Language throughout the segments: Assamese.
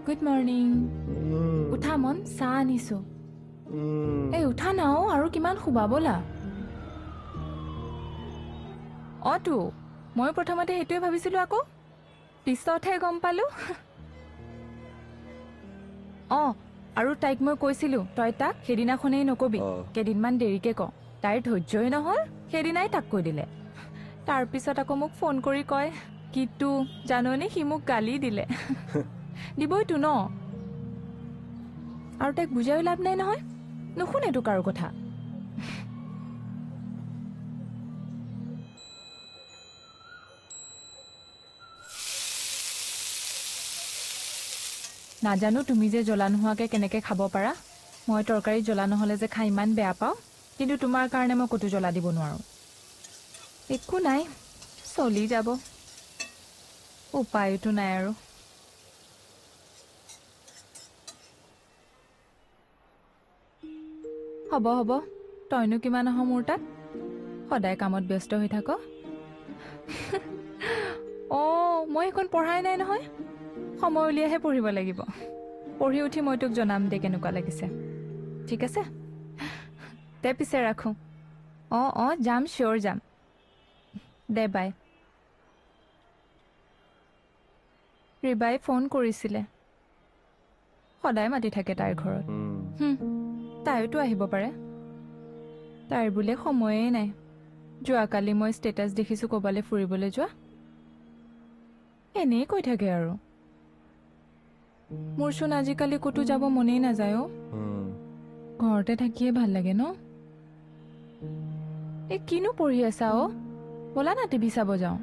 গুড মৰ্নিং উঠা মন চাহ আনিছো এই উঠা নাও আৰু কিমান শুবা বলা অটো মই প্ৰথমতে হেতুৱে ভাবিছিলো আকৌ পিছতহে গম পালো আৰু তাইক মই কৈছিলো তই তাক হেদিনাখনেই নকবি কেদিনমান দেৰিকে ক তাইৰ ধৈৰ্যই নহল হেদিনাই তাক কৈ দিলে তাৰ পিছত আকৌ মোক ফোন কৰি কয় কিটো জাননি সি মোক গালি দিলে দিবইতো ন আৰু তাইক বুজাই লাভ নাই নহয় নুশুনে তো কাৰো কথা নাজানো তুমি যে জ্বলা নোহোৱাকে কেনেকে খাব পাৰা মই তৰকাৰী জ্বলা নহলে যে খাই ইমান বেয়া পাওঁ কিন্তু তোমাৰ কাৰণে মই কতো জ্বলা দিব নোৱাৰো একো নাই চলি যাব উপায়তো নাই আৰু হ'ব হ'ব তইনো কিমান আহ মোৰ তাত সদায় কামত ব্যস্ত হৈ থাক মই এখন পঢ়াই নাই নহয় সময় উলিয়াইহে পঢ়িব লাগিব পঢ়ি উঠি মই তোক জনাম দে কেনেকুৱা লাগিছে ঠিক আছে দে পিছে ৰাখো যাম চিয়ৰ যাম দে বাই ৰিবাই ফোন কৰিছিলে সদায় মাতি থাকে তাইৰ ঘৰত তাইতো আহিব পাৰে তাইৰ বোলে সময়েই নাই যোৱাকালি মই ষ্টেটাছ দেখিছো ক'বালৈ ফুৰিবলৈ যোৱা এনেই কৈ থাকে আৰু মোৰচোন আজিকালি ক'তো যাব মনেই নাযায় ঘৰতে থাকিয়ে ভাল লাগে ন কিনো পঢ়ি আছা ব'লা না টিভি চাব যাওঁ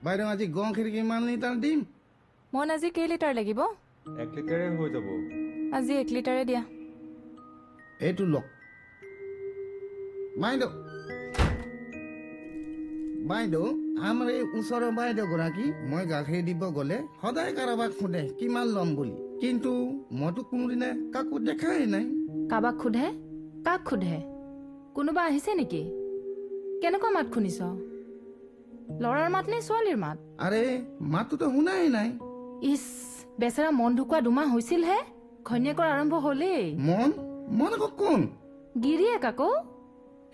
বাইদেউ আজি গাখীৰ কিমান লিটাৰ দিম মন আজি কেই লিটাৰ লাগিব 1 লিটাৰে হৈ যাব আজি 1 লিটাৰে দিয়া এইটো লওক বাইদেউ আমাৰ এই ওচৰৰ বাইদেউ গৰাকী মই গাখীৰ দিব গলে সদায় কাৰোবাক সোধে কিমান ল'ম বুলি কিন্তু মইতো কোনোদিনে কাকো দেখাই নাই কাবাক সোধে কাক সোধে কোনোবা আহিছে নেকি কেনেকুৱা মাত শুনিছ লৰাৰ মাত নে ছোৱালীৰ মাত আৰে মাতটোতো শুনাই নাই ইস বেচেৰা মন ঢুকুৱা 2 মাহ হৈছিলহে ঘৈণীয়েকৰ আৰম্ভ হলেই মন আকৌ কোন গিৰিয়েক আকৌ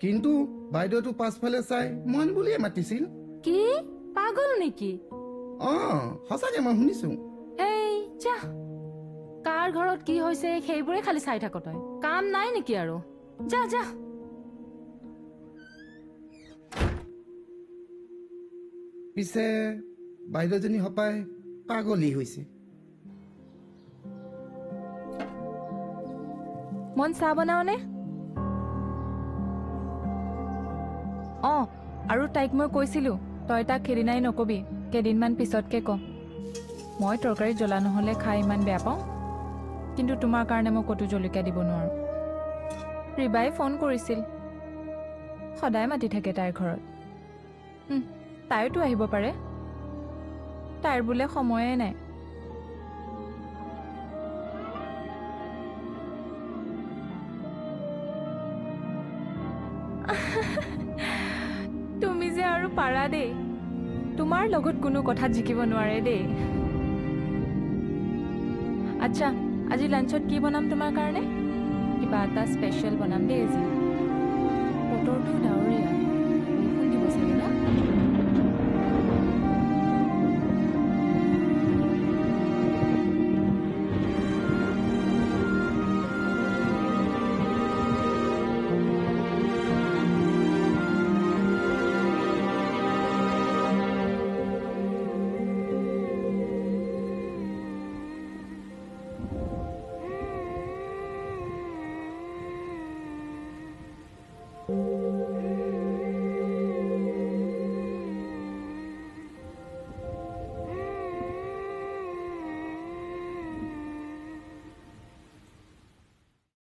কিন্তু বাইদেউটো পাছফালে চাই মন বুলিয়ে মাতিছিল কি পাগল নেকি সঁচাকে মই শুনিছো এই যা কাৰ ঘৰত কি হৈছে সেইবোৰে খালি চাই থাক তই কাম নাই নেকি আৰু যা যা পিছে বাইদেউজনী হপাই পাগলী হৈছে মন চাহ বনাওনে আৰু তাইক মই কৈছিলো তই তাক সেইদিনাই নকবি কেদিনমান পিছতকে ক মই তৰকাৰী জ্বলা নহলে খাই ইমান বেয়া পাওঁ কিন্তু তোমাৰ কাৰণে মই কতো জলকীয়া দিব নোৱাৰো ৰিবাই ফোন কৰিছিল সদায় মাতি থাকে তাইৰ ঘৰত তাইতো আহিব পাৰে তাইৰ বোলে সময়ে নাই বাৰু পাৰা দেই তোমাৰ লগত কোনো কথাত জিকিব নোৱাৰে দেই আচ্ছা আজি লাঞ্চত কি বনাম তোমাৰ কাৰণে কিবা এটা স্পেচিয়েল বনাম দেই আজি বতৰটো ডাৱৰীয়া বৰষুণ দিব চাগে ন